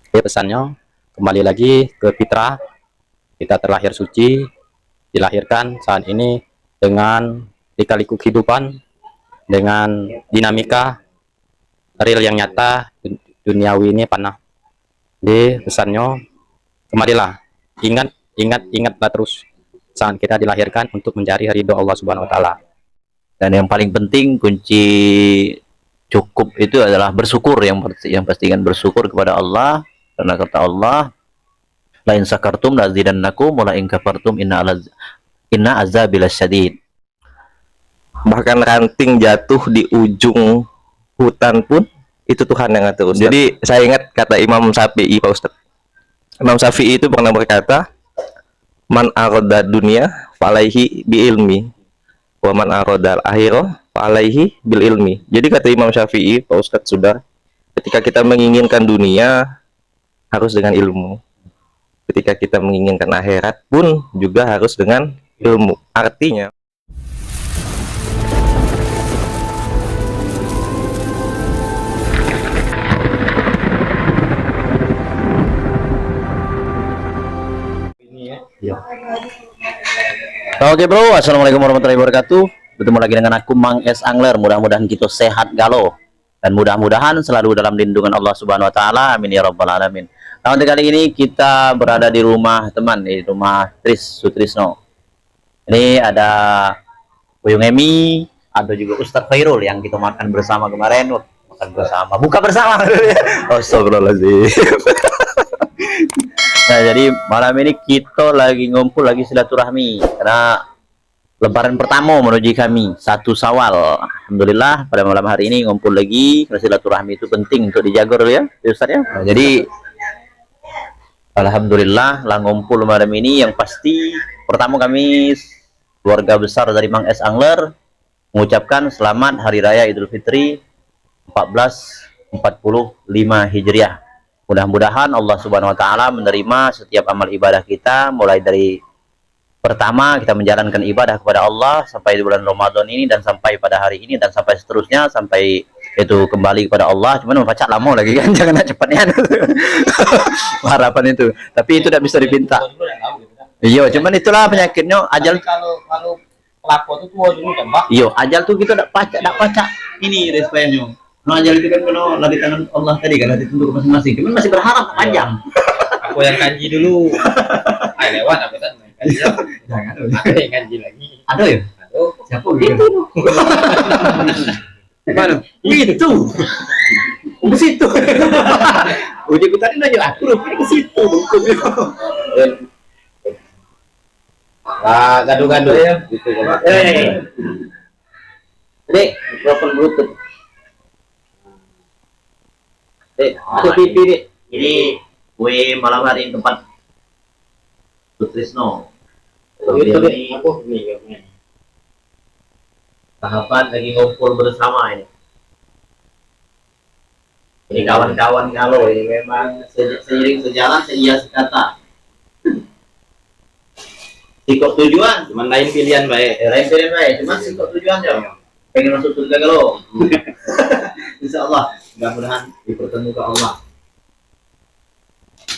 Pesannya kembali lagi ke fitrah, kita terlahir suci, dilahirkan saat ini dengan lika-liku kehidupan, dengan dinamika real yang nyata, duniawi ini panah. Jadi pesannya kembalilah, ingatlah terus saat kita dilahirkan untuk mencari ridho Allah Subhanahu Wa Taala. Dan yang paling penting kunci cukup itu adalah bersyukur, yang pastikan bersyukur kepada Allah, karena kata Allah, la in sakartum la azidannakum wa la in kafartum inna azabil syadid. Bahkan ranting jatuh di ujung hutan pun itu Tuhan yang ngatur, Ustaz. Jadi saya ingat kata Imam Syafi'i, Pak Ustaz. Imam Syafi'i itu pernah berkata, man aroda dunia falaihi bi ilmi wa man aroda akhirah falaihi bil ilmi. Jadi kata Imam Syafi'i, Pak Ustaz, sudah, ketika kita menginginkan dunia harus dengan ilmu, ketika kita menginginkan akhirat pun juga harus dengan ilmu. Artinya Oke bro, assalamualaikum warahmatullahi wabarakatuh. Bertemu lagi dengan aku Mang S Angler. Mudah-mudahan kita sehat galau dan mudah-mudahan selalu dalam lindungan Allah Subhanahu Wa Taala. Amin ya Rabbal Alamin. Nah, untuk kali ini kita berada di rumah teman, di rumah Tris Sutrisno. Ini ada Buyung Emi, ada juga Ustadz Khairul yang kita makan bersama kemarin. Makan bersama, buka bersama. Astagfirullahaladzim. Nah, jadi malam ini kita lagi ngumpul, lagi silaturahmi karena Lebaran pertama menuju kami 1 Syawal. Alhamdulillah pada malam hari ini ngumpul lagi, karena silaturahmi itu penting untuk dijaga dulu ya, Ustaz ya. Nah, jadi alhamdulillah lah ngumpul malam ini. Yang pasti pertama kami keluarga besar dari Mang S Angler mengucapkan selamat Hari Raya Idul Fitri 1445 Hijriah. Mudah-mudahan Allah Subhanahu Wa Taala menerima setiap amal ibadah kita, mulai dari pertama kita menjalankan ibadah kepada Allah sampai di bulan Ramadan ini, dan sampai pada hari ini, dan sampai seterusnya, sampai itu kembali kepada Allah. Cuman membaca lama lagi kan, jangan cepatnya. Harapan itu, tapi itu tidak bisa dipinta. Iya, cuman itulah penyakitnya ajal. Kalau pelapor itu tua dulu kan, Pak. Iya, ajal tuh kita tidak baca ini responnya. No, ajal itu kan kalau lagi tangan Allah tadi kan, nanti tunduk masing-masing. Cuman masih berharap panjang. Aku yang kanji dulu. Ayo lewat apa kan? Jangan. Aku yang kanji lagi. Ada ya? Aduh, Siapa gitu? Mana? Itu. Ke situ. Uji tadi nanya aku rupanya ke situ. ah, gaduh-gaduh ya. Gitu kalau. Dek, mikrofon Bluetooth. Dek, itu TV dek. Ini kue malam hari ini tempat Sutrisno. Itu deh, aku nih. Tahapan lagi ngumpul bersama ini. Ini kawan-kawan kalau ini memang seiring sejalan seia sekata. Sikap tujuan, Cuman lain pilihan baik. lain pilihan baik, cuma sikap tujuan ya. Pengen masuk surga kalau. Insya Allah, mudah-mudahan dipertemukan Allah.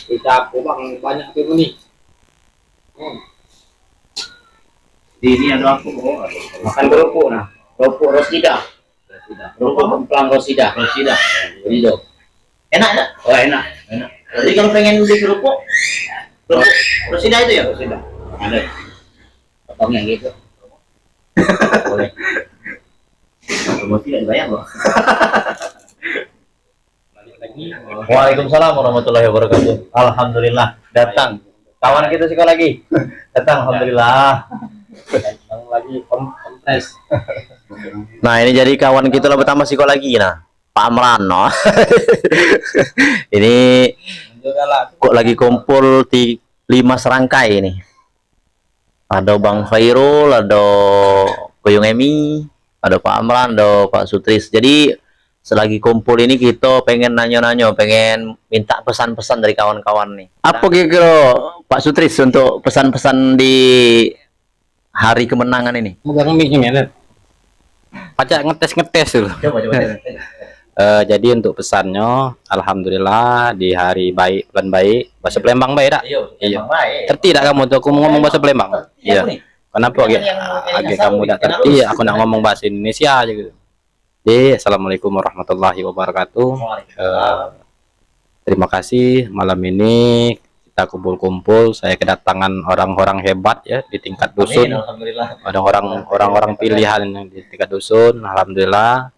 Kita aku bang banyak tuh nih. Ini ada aku, Makan kerupuk nah. kerupuk Rosida. Kerupuk kemplang Rosida. Ini dong. Enak tak? Oh enak. Jadi kalau pengen beli kerupuk Rosida itu ya? Sudah. Ada. Potongnya gitu. Boleh. Promosi tidak dibayar loh. Balik lagi. Waalaikumsalam warahmatullahi wabarakatuh. Alhamdulillah datang. Kawan kita sekolah lagi. Datang alhamdulillah. Bang lagi kompres. Nah, ini jadi kawan kita lah pertama sekolah lagi nah. Pak Amran no. Ini kok lagi kumpul di 5 serangkai ini. Ada Bang Khairul, ada Buyung Emi, ada Pak Amran, ada Pak Sutris. Jadi selagi kumpul ini kita pengen nanya-nanya, pengen minta pesan-pesan dari kawan-kawan nih. Apa kira-kira Pak Sutris untuk pesan-pesan di hari kemenangan ini? Megang mic-nya, Net. Pajak ngetes dulu. Coba. Jadi untuk pesannya, alhamdulillah di hari baik, bulan baik, bahasa Palembang baik tak? Iya. Ngerti tak kamu tuh aku mau ngomong bahasa Palembang? Iya. Kenapa agak kamu tak ngerti? Aku nak ngomong bahasa Indonesia aja gitu. Jadi, assalamualaikum warahmatullahi wabarakatuh. Terima kasih malam ini kita kumpul-kumpul. Saya kedatangan orang-orang hebat ya di tingkat dusun. Orang-orang pilihan yang di tingkat dusun. Alhamdulillah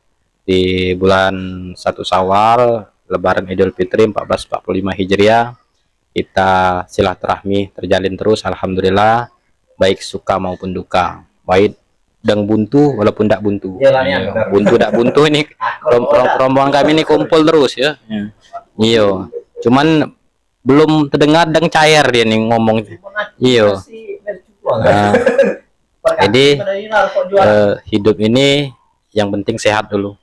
di bulan 1 Syawal Lebaran Idul Fitri 1445 Hijriah kita silaturahmi terjalin terus. Alhamdulillah baik suka maupun duka, baik dan buntu walaupun tidak buntu. Buntu tidak buntu ini rombongan kami ini kumpul terus ya. Iya, cuman belum terdengar dan cair dia nih ngomong. Iya. Jadi hidup ini yang penting sehat dulu.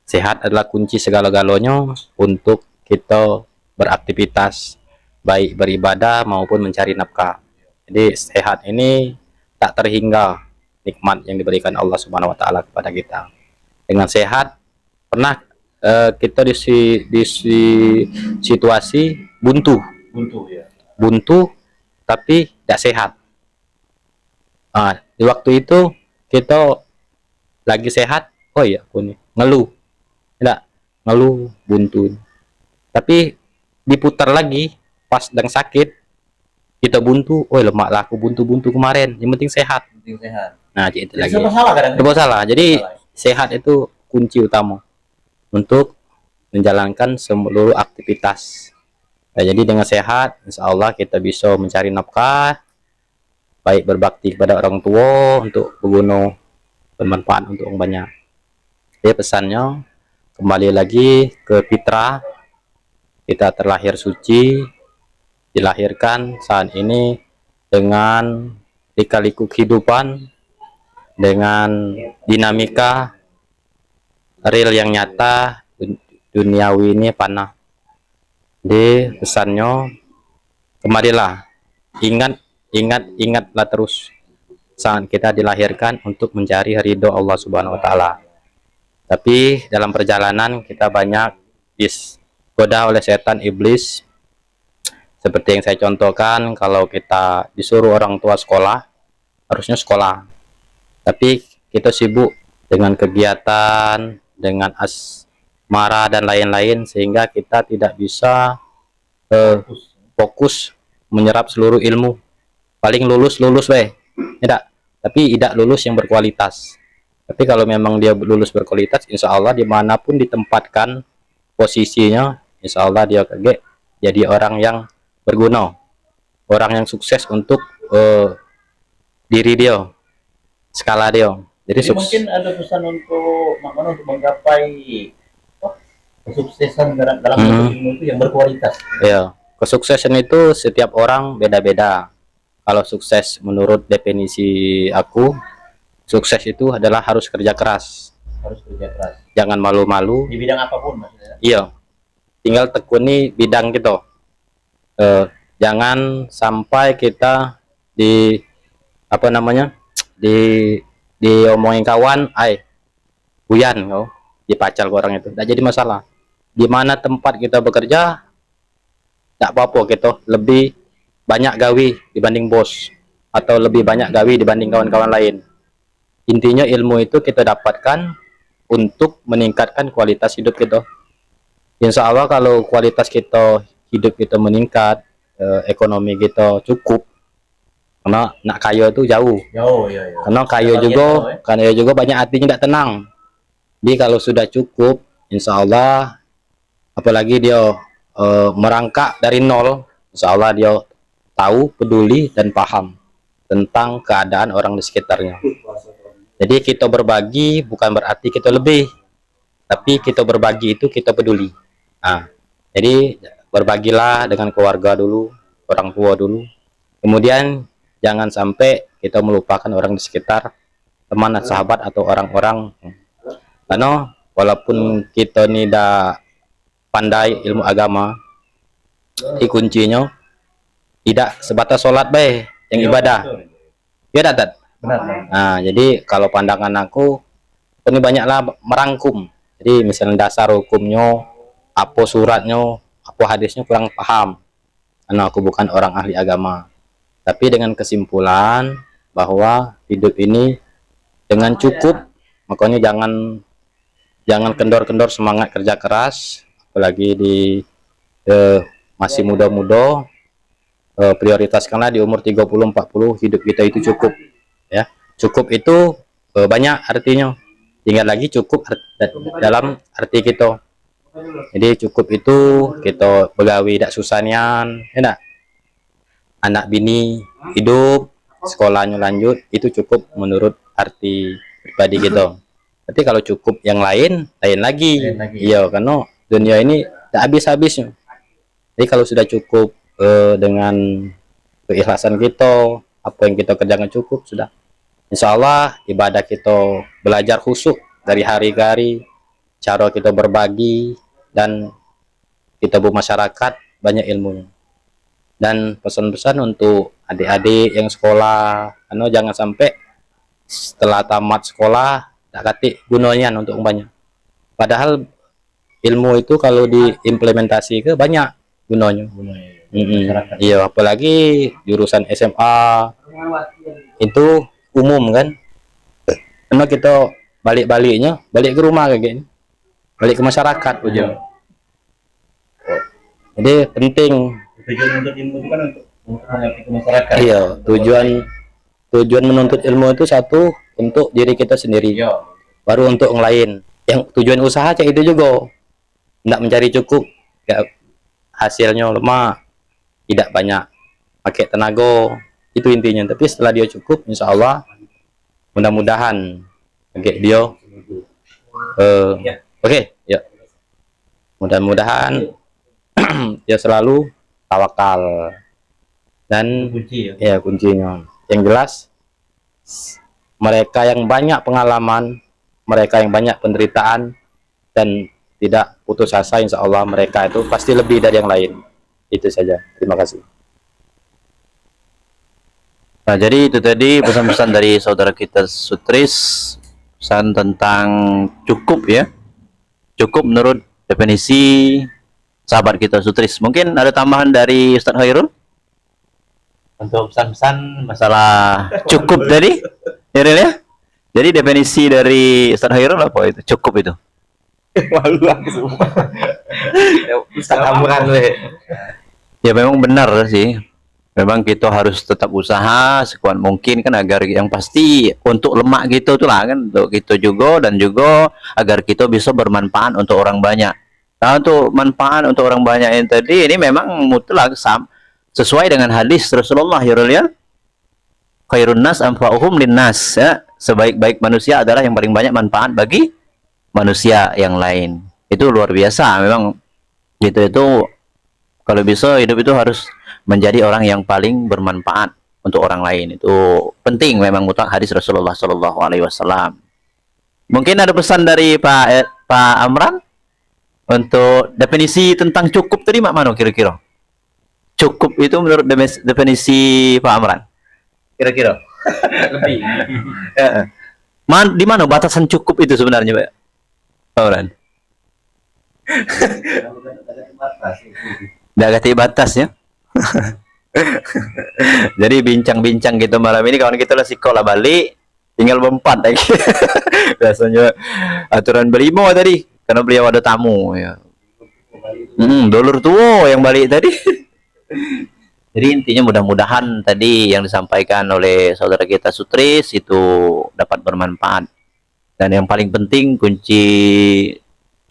Sehat adalah kunci segala-galanya untuk kita beraktivitas, baik beribadah maupun mencari nafkah. Jadi sehat ini tak terhingga nikmat yang diberikan Allah Subhanahu wa taala kepada kita. Dengan sehat pernah kita di situasi buntu tapi tidak sehat. Di waktu itu kita lagi sehat, oh iya aku nih ngeluh buntu, tapi diputar lagi pas sedang sakit kita buntu, oh lemak lah aku buntu kemarin, yang penting sehat. Nah itu lagi salah. Jadi sehat itu kunci utama untuk menjalankan seluruh aktivitas. Nah, jadi dengan sehat insya Allah kita bisa mencari nafkah, baik berbakti kepada orang tua untuk berguna bermanfaat untuk orang banyak. Jadi pesannya kembali lagi ke fitrah, kita terlahir suci, dilahirkan saat ini dengan lika-liku kehidupan, dengan dinamika real yang nyata, duniawi ini panah. Di pesannya kembalilah, ingatlah terus saat kita dilahirkan untuk mencari ridho Allah Subhanahu wa taala. Tapi dalam perjalanan kita banyak digoda oleh setan iblis. Seperti yang saya contohkan, kalau kita disuruh orang tua sekolah, harusnya sekolah. Tapi kita sibuk dengan kegiatan, dengan asmara dan lain-lain, sehingga kita tidak bisa fokus menyerap seluruh ilmu. Paling lulus tidak, tapi tidak lulus yang berkualitas. Tapi kalau memang dia lulus berkualitas, insya Allah dimanapun ditempatkan posisinya, insya Allah dia jadi orang yang berguna, orang yang sukses untuk diri dia, skala dia. Jadi mungkin ada pesan untuk menggapai kesuksesan dalam ilmu itu yang berkualitas. Ya, kesuksesan itu setiap orang beda-beda. Kalau sukses menurut definisi aku, sukses itu adalah harus kerja keras. Jangan malu-malu. Di bidang apapun maksudnya. Iya. Tinggal tekuni bidang gitu. Jangan sampai kita diomongin kawan, buyan dipacal ke orang itu. Tidak jadi masalah. Di mana tempat kita bekerja, tidak apa-apa gitu. Lebih banyak gawi dibanding bos, atau lebih banyak gawi dibanding kawan-kawan lain. Intinya ilmu itu kita dapatkan untuk meningkatkan kualitas hidup kita. Insya Allah kalau kualitas hidup kita meningkat, ekonomi kita cukup, karena nak kaya itu jauh. Karena kaya juga banyak hatinya tidak tenang. Jadi kalau sudah cukup, insya Allah, apalagi dia merangkak dari nol, insya Allah dia tahu, peduli dan paham tentang keadaan orang di sekitarnya. Jadi kita berbagi bukan berarti kita lebih, tapi kita berbagi itu kita peduli. Jadi berbagilah dengan keluarga dulu, orang tua dulu. Kemudian jangan sampai kita melupakan orang di sekitar, teman, sahabat atau orang-orang. Karena walaupun kita tidak pandai ilmu agama, kuncinya tidak sebatas sholat yang ibadah. Ya datat. Nah, jadi kalau pandangan aku ini banyaklah merangkum Jadi misalnya dasar hukumnya, apa suratnya, apa hadisnya kurang paham, karena aku bukan orang ahli agama. Tapi dengan kesimpulan bahwa hidup ini dengan cukup, makanya jangan kendor-kendor semangat kerja keras, apalagi di masih muda-muda. Prioritaskanlah di umur 30-40 hidup kita itu cukup, ya. Cukup itu banyak artinya, tinggal lagi cukup dalam arti kita. Jadi cukup itu kita begawi tidak susah nian, enak, anak bini hidup, sekolahnya lanjut, itu cukup menurut arti pribadi kita. Tapi kalau cukup yang lain lagi. Iya, karena dunia ini tak habis-habisnya. Jadi kalau sudah cukup dengan keikhlasan kita, apa yang kita kerjakan cukup, sudah insya Allah ibadah kita belajar khusyuk dari hari ke hari, cara kita berbagi, dan kita bermasyarakat banyak ilmunya. Dan pesan-pesan untuk adik-adik yang sekolah, jangan sampai setelah tamat sekolah tak katik gunanya untuk banyak. Padahal ilmu itu kalau diimplementasi ke banyak gunanya. Iya, apalagi jurusan SMA itu umum kan. Karena kita balik-baliknya balik ke rumah kayak gini, balik ke masyarakat ujung. Jadi penting. Tujuan menuntut ilmu itu kan untuk mengerti ke masyarakat. Iya, tujuan menuntut ilmu itu satu untuk diri kita sendiri, baru untuk yang lain. Yang tujuan usaha cek itu juga, tidak mencari cukup, ya, hasilnya lemah, tidak banyak pakai tenaga, itu intinya. Tapi setelah dia cukup, insya Allah mudah-mudahan pakai dia oke, ya, mudah-mudahan dia selalu tawakal. Dan Kunci, ya kuncinya yang jelas, mereka yang banyak pengalaman, mereka yang banyak penderitaan dan tidak putus asa, insya Allah mereka itu pasti lebih dari yang lain. Itu saja, terima kasih. Nah, jadi itu tadi pesan-pesan dari saudara kita Sutris, pesan tentang cukup, ya. Cukup menurut definisi sahabat kita Sutris. Mungkin ada tambahan dari Ustadz Khairul untuk pesan-pesan masalah cukup tadi, ya. Jadi definisi dari Ustadz Khairul apa itu? Cukup itu. Malu aku semua. Ustaz Amran Ya memang benar sih. Memang kita harus tetap usaha sekuat mungkin kan, agar yang pasti untuk lemak gitu tuh lah kan, untuk kita juga, dan juga agar kita bisa bermanfaat untuk orang banyak. Nah, untuk manfaat untuk orang banyak yang tadi ini memang mutlak sesuai dengan hadis Rasulullah ya. Khairun nas anfa'uhum linnas, ya. Sebaik-baik manusia adalah yang paling banyak manfaat bagi manusia yang lain. Itu luar biasa memang. Itu kalau bisa hidup itu harus menjadi orang yang paling bermanfaat untuk orang lain. Itu penting memang, mutlak hadis Rasulullah Shallallahu Alaihi Wasallam. Mungkin ada pesan dari Pak Amran untuk definisi tentang cukup tadi, mak mana kira-kira? Cukup itu menurut definisi Pak Amran, kira-kira? Lebih. Di mana batasan cukup itu sebenarnya, Pak Amran? Tidak kasih batas, ya. Jadi bincang-bincang gitu malam ini kawan kita lah sekolah balik, tinggal berempat lagi. Biasanya aturan berlima tadi karena beliau ada tamu, ya. Dulur tua yang balik tadi. Jadi intinya mudah-mudahan tadi yang disampaikan oleh saudara kita Sutris itu dapat bermanfaat. Dan yang paling penting kunci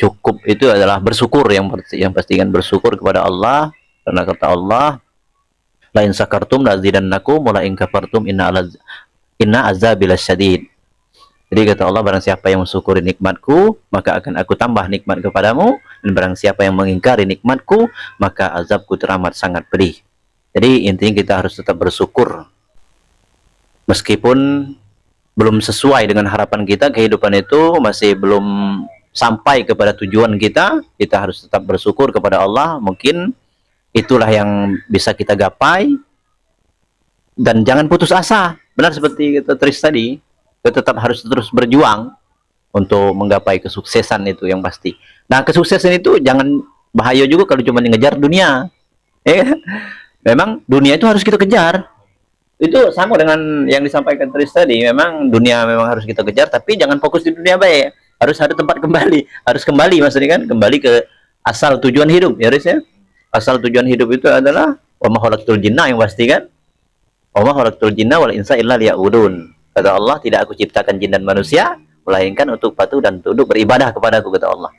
cukup itu adalah bersyukur, yang pastikan bersyukur kepada Allah, karena kata Allah, la in sakartum la azidannakum wa la in kafartum inna azabil syadid. Jadi kata Allah, barang siapa yang mensyukuri nikmatku, maka akan aku tambah nikmat kepadamu, dan barang siapa yang mengingkari nikmatku, maka azabku teramat sangat pedih. Jadi intinya kita harus tetap bersyukur. Meskipun belum sesuai dengan harapan kita, kehidupan itu masih belum sampai kepada tujuan kita, kita harus tetap bersyukur kepada Allah. Mungkin itulah yang bisa kita gapai, dan jangan putus asa. Benar seperti kata Tris tadi, kita tetap harus terus berjuang untuk menggapai kesuksesan itu yang pasti. Nah, kesuksesan itu jangan bahaya juga kalau cuma ngejar dunia. Memang dunia itu harus kita kejar. Itu sama dengan yang disampaikan Tris tadi. Memang dunia memang harus kita kejar, tapi jangan fokus di dunia baik. Harus ada tempat kembali. Harus kembali maksudnya kan, kembali ke asal tujuan hidup ya, Riz ya. Asal tujuan hidup itu adalah wa ma khalaqtul jinna, yang pasti kan. Wa ma khalaqtul jinna wal insa illa liya'budun. Kata Allah, tidak aku ciptakan jin dan manusia melainkan untuk patuh dan tunduk beribadah kepadaku, kata Allah.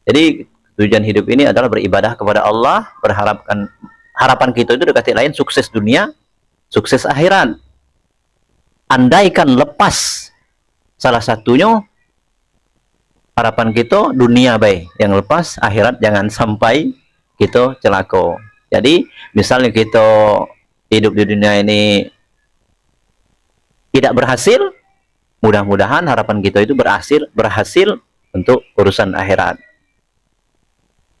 Jadi tujuan hidup ini adalah beribadah kepada Allah, harapan kita itu dekat lain sukses dunia, sukses akhirat. Andaikan lepas salah satunya, harapan kita dunia baik, yang lepas akhirat jangan sampai kita celaka. Jadi misalnya kita hidup di dunia ini tidak berhasil, mudah-mudahan harapan kita itu berhasil untuk urusan akhirat.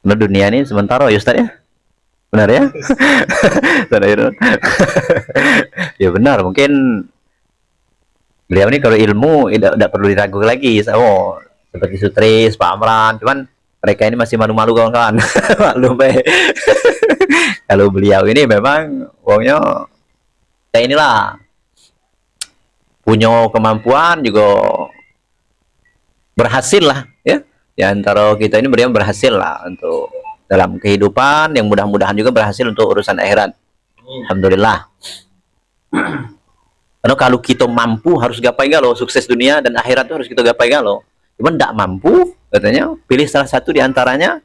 Karena dunia ini sementara ya Ustaz ya, benar ya? Ya benar, mungkin beliau ini kalau ilmu tidak perlu diragu lagi. Oh, seperti Sutris, Pak Amran, cuman mereka ini masih malu-malu kawan-kawan. Maklum baik. Kalau beliau ini memang uangnya kayak inilah, punya kemampuan juga berhasil lah ya. Di antara kita ini beliau berhasil lah untuk dalam kehidupan, yang mudah-mudahan juga berhasil untuk urusan akhirat. Alhamdulillah. Karena kalau kita mampu harus gapai galau, sukses dunia dan akhirat itu harus kita gapai galau. Cuman tidak mampu, katanya pilih salah satu di antaranya.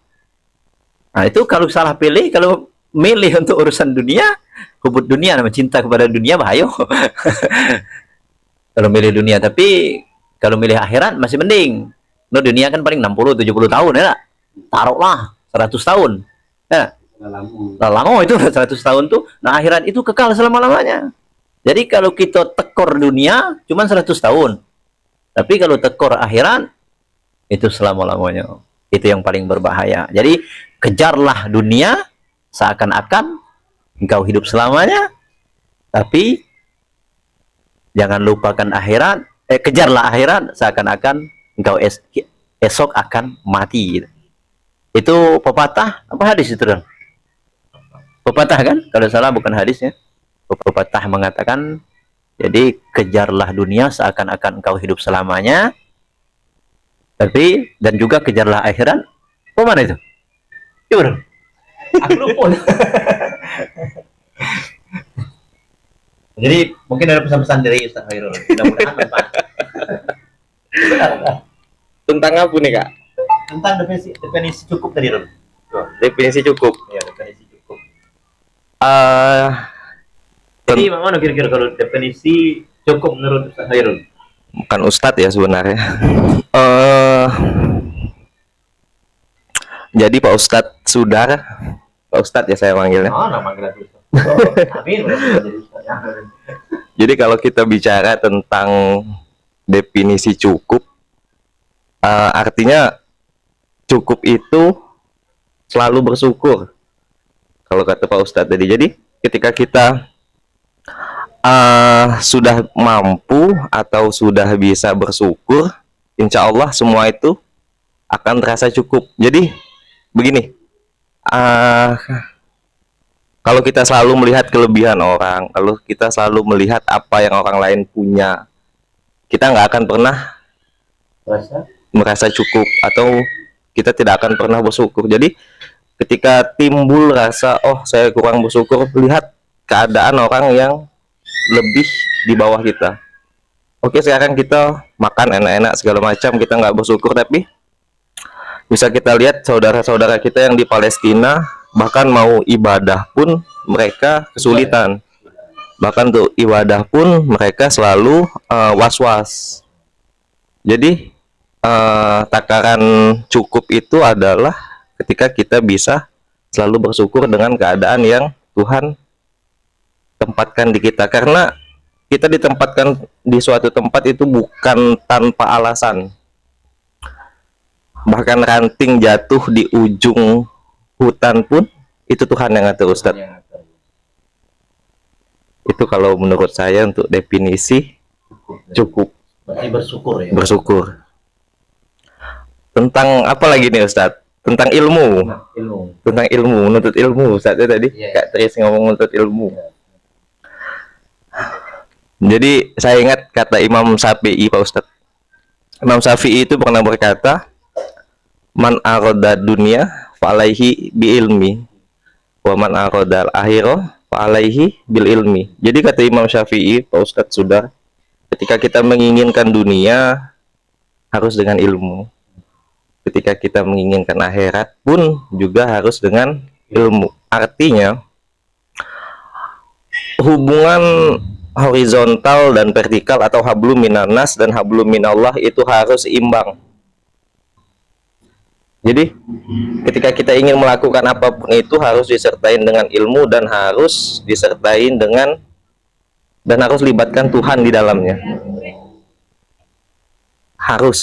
Nah itu kalau salah pilih, kalau milih untuk urusan dunia, hubud dunia, nama cinta kepada dunia bahaya. Kalau milih dunia, tapi kalau milih akhirat masih mending. No, dunia kan paling 60-70 tahun ya, taruhlah 100 tahun ya. Lama itu 100 tahun tuh. Nah akhirat itu kekal selama-lamanya. Jadi kalau kita tekor dunia cuma 100 tahun, tapi kalau tekor akhirat itu selama-lamanya. Itu yang paling berbahaya. Jadi kejarlah dunia seakan-akan engkau hidup selamanya, tapi jangan lupakan akhirat. Kejarlah akhirat seakan-akan engkau esok akan mati. Itu pepatah apa hadis itu kan? Pepatah kan? Kalau salah bukan hadisnya. Pepatah mengatakan, jadi kejarlah dunia seakan-akan engkau hidup selamanya, tapi dan juga kejarlah akhirat. Apa mana itu? Coba. Aku lupa. Jadi mungkin ada pesan-pesan dari Ustaz Khairul. Mudah-mudahan manfaat. Tentang apa nih Kak? Tentang definisi cukup tadi, Ron. Definisi cukup. Ya, definisi cukup. Ten- Jadi mana kira-kira kalau definisi cukup menurut Ustaz Khairul? bukan Ustadz ya sebenarnya. Jadi Pak Ustadz Sudar, Pak Ustadz ya saya manggilnya. Oh, nama gratis. Amin. Jadi kalau kita bicara tentang definisi cukup, artinya cukup itu selalu bersyukur. Kalau kata Pak Ustadz tadi, jadi ketika kita sudah mampu atau sudah bisa bersyukur, insya Allah semua itu akan terasa cukup. Jadi begini, kalau kita selalu melihat kelebihan orang, kalau kita selalu melihat apa yang orang lain punya, kita nggak akan pernah merasa cukup, atau kita tidak akan pernah bersyukur. Jadi ketika timbul rasa, oh saya kurang bersyukur, lihat keadaan orang yang lebih di bawah kita. Oke, sekarang kita makan enak-enak segala macam, kita nggak bersyukur, tapi bisa kita lihat saudara-saudara kita yang di Palestina, bahkan mau ibadah pun mereka kesulitan. Bahkan untuk ibadah pun mereka selalu was-was. Jadi takaran cukup itu adalah ketika kita bisa selalu bersyukur dengan keadaan yang Tuhan tempatkan di kita. Karena kita ditempatkan di suatu tempat itu bukan tanpa alasan. Bahkan ranting jatuh di ujung hutan pun itu Tuhan yang ngatur, Ustaz. Itu kalau menurut saya untuk definisi cukup. Berarti bersyukur ya. Bersyukur. tentang apa lagi nih Ustadz? Tentang ilmu. Tentang ilmu, menuntut ilmu Ustadz ya tadi. Kak Tris ngomong menuntut ilmu. Jadi saya ingat kata Imam Syafi'i Pak Ustadz. Imam Syafi'i itu pernah berkata, man aroda dunia fa'alaihi bi ilmi wa man aroda akhirah fa'alaihi bil ilmi. Jadi kata Imam Syafi'i Pak Ustadz sudah, ketika kita menginginkan dunia harus dengan ilmu, ketika kita menginginkan akhirat pun juga harus dengan ilmu. Artinya hubungan horizontal dan vertikal atau hablum minannas dan hablum minallah itu harus imbang. Jadi ketika kita ingin melakukan apapun itu harus disertai dengan ilmu dan harus disertai dengan dan harus libatkan Tuhan di dalamnya. Harus.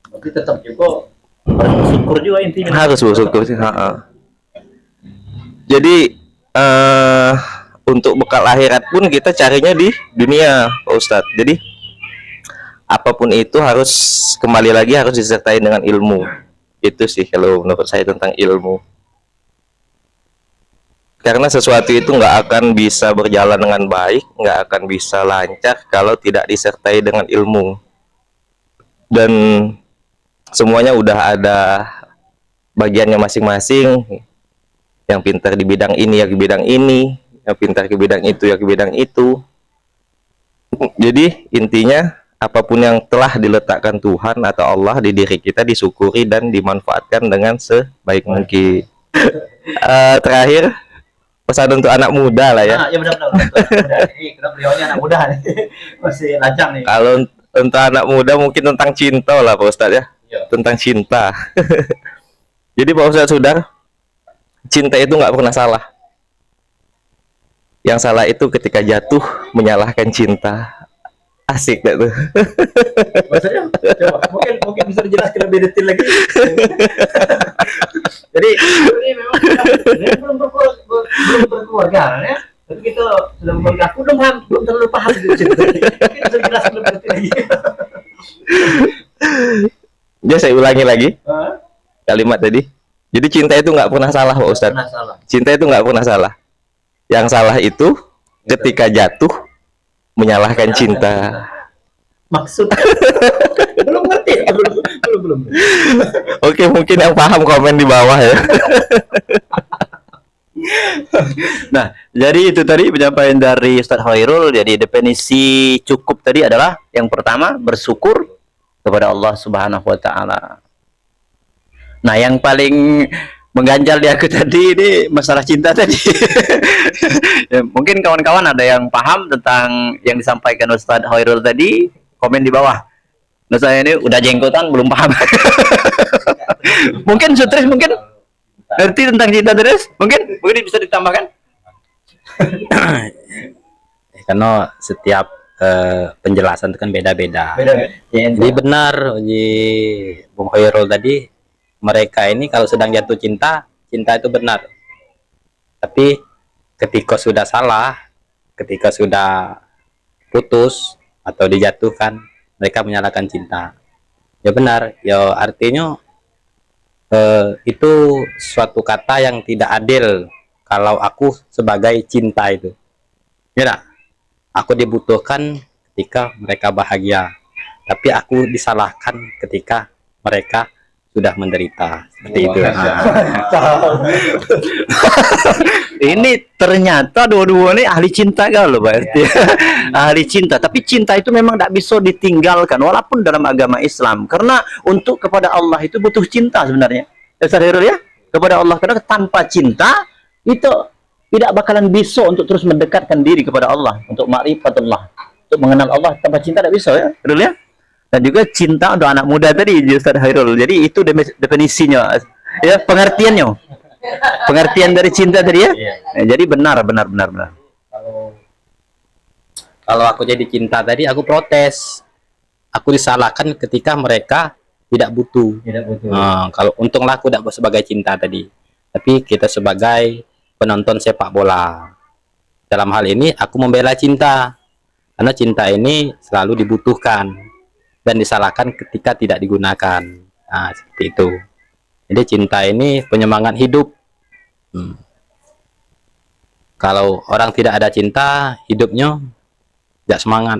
Tapi tetap juga harus bersyukur juga intinya. Harus bersyukur sih. Jadi untuk bekal akhirat pun kita carinya di dunia Pak Ustadz. Jadi apapun itu harus kembali lagi harus disertai dengan ilmu. Itu sih kalau menurut saya tentang ilmu. Karena sesuatu itu nggak akan bisa berjalan dengan baik, nggak akan bisa lancar kalau tidak disertai dengan ilmu. Dan semuanya udah ada bagiannya masing-masing. Yang pintar di bidang ini ya ke bidang ini, yang pintar ke bidang itu ya ke bidang itu. Jadi intinya apapun yang telah diletakkan Tuhan atau Allah di diri kita disyukuri dan dimanfaatkan dengan sebaik mungkin. Terakhir pesan untuk anak muda lah ya. Ya benar-benar. Ini kenapa beliaunya anak muda nih. Masih lajang nih. Kalau untuk anak muda mungkin tentang cinta lah Pak Ustadz ya. Tentang cinta. Jadi Pak Ustadz Sudar, cinta itu nggak pernah salah. Yang salah itu ketika jatuh menyalahkan cinta. Asik gak tuh? Maksudnya, coba mungkin bisa dijelaskan lebih detail lagi. Jadi ini memang kita belum berkeluarga ya. Tapi kita sudah berkeluarga. Aku belum terlalu paham gitu. Mungkin bisa dijelaskan lebih detail lagi. Ya saya ulangi lagi kalimat tadi. Jadi cinta itu nggak pernah salah Pak Ustadz. Cinta itu nggak pernah salah. Yang salah itu ketika jatuh menyalahkan cinta. Maksud belum ngerti belum. Oke, mungkin yang paham komen di bawah ya. Nah, jadi itu tadi penyampaian dari Ustadz Khairul. Jadi definisi cukup tadi adalah yang pertama bersyukur kepada Allah Subhanahu wa taala. Nah, yang paling mengganjal di aku tadi ini masalah cinta tadi. Ya, mungkin kawan-kawan ada yang paham tentang yang disampaikan Ustadz Khairul tadi, komen di bawah. Nah, saya ini udah jenggotan belum paham. Mungkin Sutris mungkin ngerti tentang cinta terus? Mungkin bisa ditambahkan? Karena setiap penjelasan itu kan beda-beda. Jadi benar di Bung Khairul tadi, mereka ini kalau sedang jatuh cinta, cinta itu benar. Tapi ketika sudah salah, ketika sudah putus atau dijatuhkan, mereka menyalahkan cinta. Ya benar, ya artinya itu suatu kata yang tidak adil. Kalau aku sebagai cinta itu, ya, aku dibutuhkan ketika mereka bahagia, tapi aku disalahkan ketika mereka sudah menderita seperti itu. Ini ternyata dua-dua ini ahli cinta kan loh Pak. Ahli cinta, tapi cinta itu memang tidak bisa ditinggalkan walaupun dalam agama Islam, karena untuk kepada Allah itu butuh cinta sebenarnya. Ya, kepada Allah, karena tanpa cinta itu tidak bakalan bisa untuk terus mendekatkan diri kepada Allah, untuk ma'rifatullah, untuk mengenal Allah. Tanpa cinta tidak bisa ya, betul ya. Dan juga cinta untuk anak muda tadi Ustadz Khairul. Jadi itu definisinya ya, pengertiannya. Pengertian dari cinta tadi ya. Nah, jadi benar. Kalau aku jadi cinta tadi, aku protes. Aku disalahkan ketika mereka tidak butuh. Nah, kalau untunglah aku tidak sebagai cinta tadi. Tapi kita sebagai penonton sepak bola. Dalam hal ini aku membela cinta. Karena cinta ini selalu dibutuhkan. dan disalahkan ketika tidak digunakan. Nah, seperti itu. Jadi cinta ini penyemangat hidup. Kalau orang tidak ada cinta, hidupnya tidak semangat.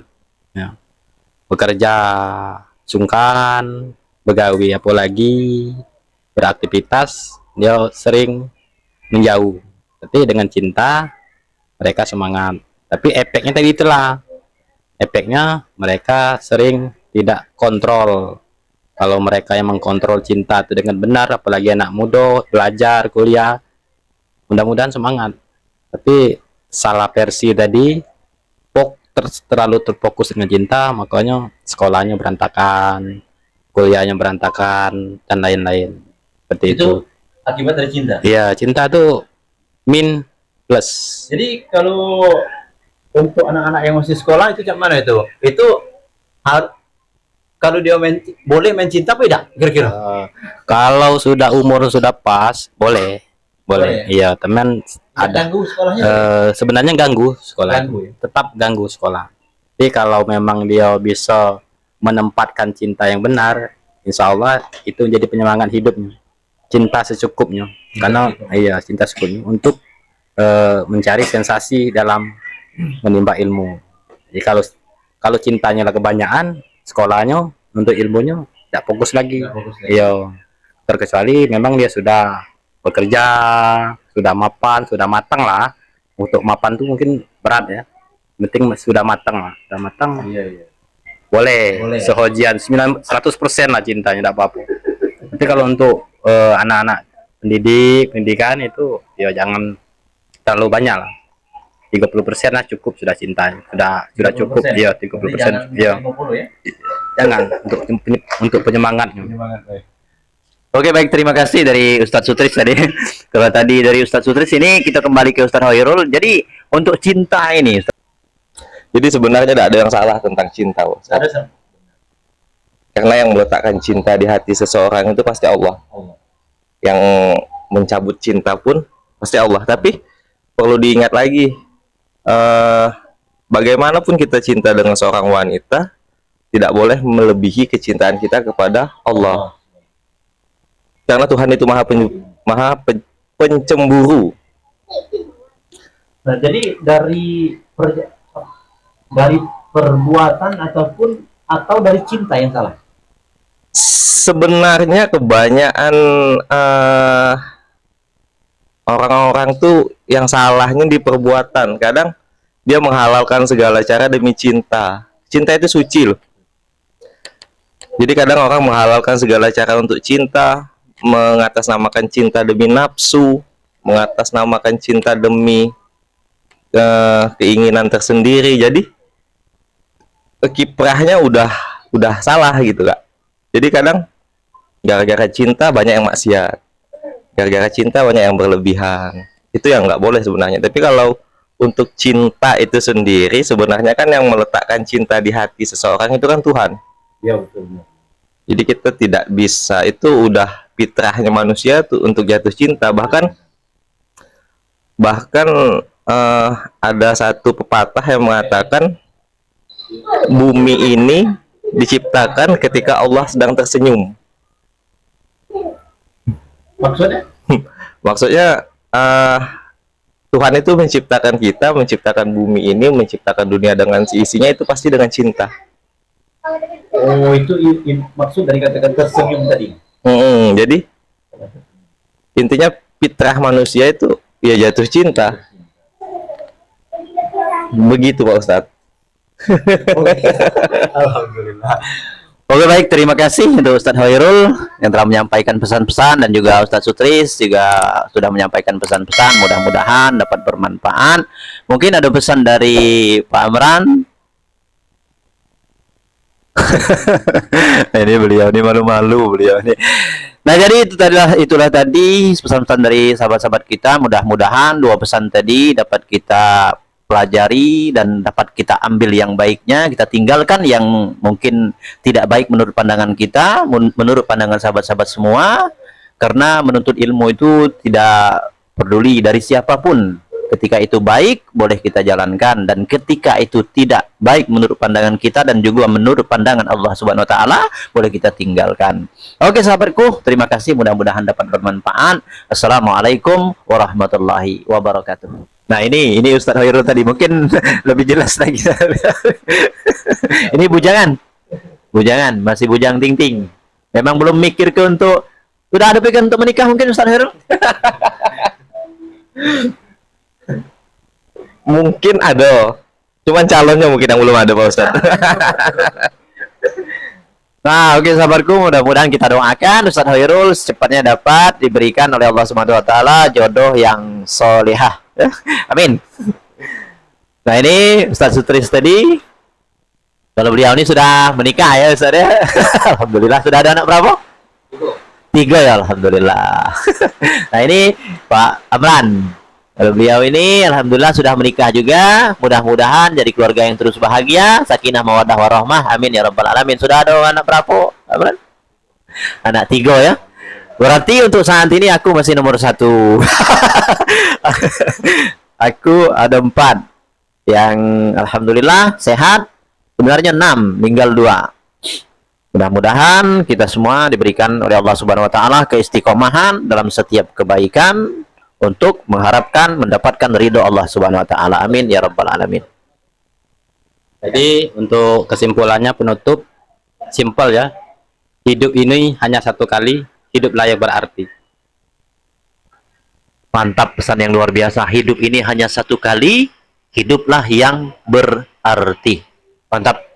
Ya. Bekerja sungkan, begawi apalagi, beraktivitas, dia sering menjauh. Tapi dengan cinta, mereka semangat. Tapi efeknya tadi itulah. Efeknya mereka sering tidak kontrol. Kalau mereka yang mengkontrol cinta itu dengan benar, apalagi anak muda belajar kuliah, mudah-mudahan semangat. Tapi salah versi tadi, terlalu terfokus dengan cinta, makanya sekolahnya berantakan, kuliahnya berantakan, dan lain-lain. Seperti itu. Akibat dari cinta. Iya, cinta tuh min plus. Jadi kalau untuk anak-anak yang masih sekolah itu macam mana itu? Itu kalau dia boleh main cinta apa tidak? Kira-kira? Kalau sudah umur sudah pas, boleh. Iya, teman ada. Ganggu sekolahnya? Sebenarnya ganggu sekolah. Ganggu, ya? Tetap ganggu sekolah. Tapi kalau memang dia bisa menempatkan cinta yang benar, insya Allah itu menjadi penyemangat hidupnya. Cinta secukupnya. Karena iya, cinta secukupnya untuk mencari sensasi dalam menimba ilmu. Jadi kalau cintanya lah kebanyakan, sekolahnya untuk ilmunya tidak fokus lagi. Iya, terkecuali memang dia sudah bekerja, sudah mapan, sudah matang lah. Untuk mapan tuh mungkin berat ya. Penting sudah matang lah, sudah matang. Iya. Boleh. Sehojian 100% lah cintanya, tidak apa-apa. Tapi kalau untuk anak-anak pendidikan itu ya jangan terlalu banyak lah. 30% lah cukup, sudah cintanya. Sudah cukup. Iya, 30%. Iya. Ya? Jangan untuk penyemangatnya. Oke, baik, terima kasih dari Ustadz Sutris tadi. Kalau tadi dari Ustadz Sutris ini kita kembali ke Ustadz Hoirul. Jadi untuk cinta ini, Jadi sebenarnya tidak ada yang salah tentang cinta, Ustaz. Karena yang meletakkan cinta di hati seseorang itu pasti Allah. Yang mencabut cinta pun pasti Allah. Tapi perlu diingat lagi, bagaimanapun kita cinta dengan seorang wanita, tidak boleh melebihi kecintaan kita kepada Allah. Karena Tuhan itu maha pencemburu. Nah, jadi dari perbuatan atau dari cinta yang salah. Sebenarnya kebanyakan orang-orang tuh yang salahnya di perbuatan. Kadang dia menghalalkan segala cara demi cinta. Cinta itu suci loh. Jadi kadang orang menghalalkan segala cara untuk cinta, mengatasnamakan cinta demi nafsu, mengatasnamakan cinta demi keinginan tersendiri. Jadi kiprahnya udah salah gitu, Kak. Jadi kadang gara-gara cinta banyak yang maksiat, gara-gara cinta banyak yang berlebihan. Itu yang nggak boleh sebenarnya. Tapi kalau untuk cinta itu sendiri, sebenarnya kan yang meletakkan cinta di hati seseorang itu kan Tuhan. Ya, betul. Jadi kita tidak bisa, itu udah fitrahnya manusia tuh untuk jatuh cinta. Bahkan ada satu pepatah yang mengatakan bumi ini diciptakan ketika Allah sedang tersenyum. Maksudnya? Maksudnya Tuhan itu menciptakan kita, menciptakan bumi ini, menciptakan dunia dengan isinya itu pasti dengan cinta. Oh, itu maksud dari kata-kata tersenyum tadi. Jadi intinya fitrah manusia itu ya jatuh cinta. Begitu Pak Ustadz. Alhamdulillah. Oke, baik, terima kasih untuk Ustadz Hoirul yang telah menyampaikan pesan-pesan, dan juga Ustadz Sutris juga sudah menyampaikan pesan-pesan, mudah-mudahan dapat bermanfaat. Mungkin ada pesan dari Pak Amran. Ini beliau ini malu-malu beliau ini. Nah, jadi itulah tadi pesan-pesan dari sahabat-sahabat kita. Mudah-mudahan dua pesan tadi dapat kita pelajari dan dapat kita ambil yang baiknya, kita tinggalkan yang mungkin tidak baik menurut pandangan kita, menurut pandangan sahabat-sahabat semua. Karena menuntut ilmu itu tidak peduli dari siapapun, Ketika itu baik, boleh kita jalankan, dan ketika itu tidak baik menurut pandangan kita dan juga menurut pandangan Allah Subhanahu wa taala, boleh kita tinggalkan. Oke sahabatku, terima kasih, mudah-mudahan dapat bermanfaat. Assalamualaikum warahmatullahi wabarakatuh. Nah, ini Ustadz Hoirul tadi mungkin lebih jelas lagi. Ini bujangan. Bujangan, masih bujang ting-ting. Memang belum mikir ke untuk, udah ada pikiran untuk menikah mungkin Ustadz Hoirul? Mungkin ada, cuman calonnya mungkin yang belum ada Pak Ustadz. Nah, oke sahabatku, mudah-mudahan kita doakan Ustadz Hoirul secepatnya dapat diberikan oleh Allah Subhanahu wa taala jodoh yang solehah. Amin. Nah, ini Ustadz Sutris tadi, kalau beliau ini sudah menikah ya Ustadz ya. Alhamdulillah, sudah ada anak berapa? 3 ya, alhamdulillah. Nah, ini Pak Amran. Kalau beliau ini alhamdulillah sudah menikah juga. Mudah-mudahan jadi keluarga yang terus bahagia, sakinah mawaddah warahmah. Amin ya rabbal alamin. Sudah ada anak berapa, Amran? Anak 3 ya. Berarti untuk saat ini aku masih nomor 1. Aku ada 4 yang alhamdulillah sehat. Sebenarnya 6, tinggal 2. Mudah-mudahan kita semua diberikan oleh Allah Subhanahu wa taala keistiqomahan dalam setiap kebaikan untuk mengharapkan mendapatkan ridho Allah Subhanahu wa taala. Amin ya rabbal alamin. Jadi untuk kesimpulannya, penutup, simpel ya. Hidup ini hanya satu kali, hiduplah yang berarti. Mantap, pesan yang luar biasa. Hidup ini hanya satu kali, hiduplah yang berarti. Mantap.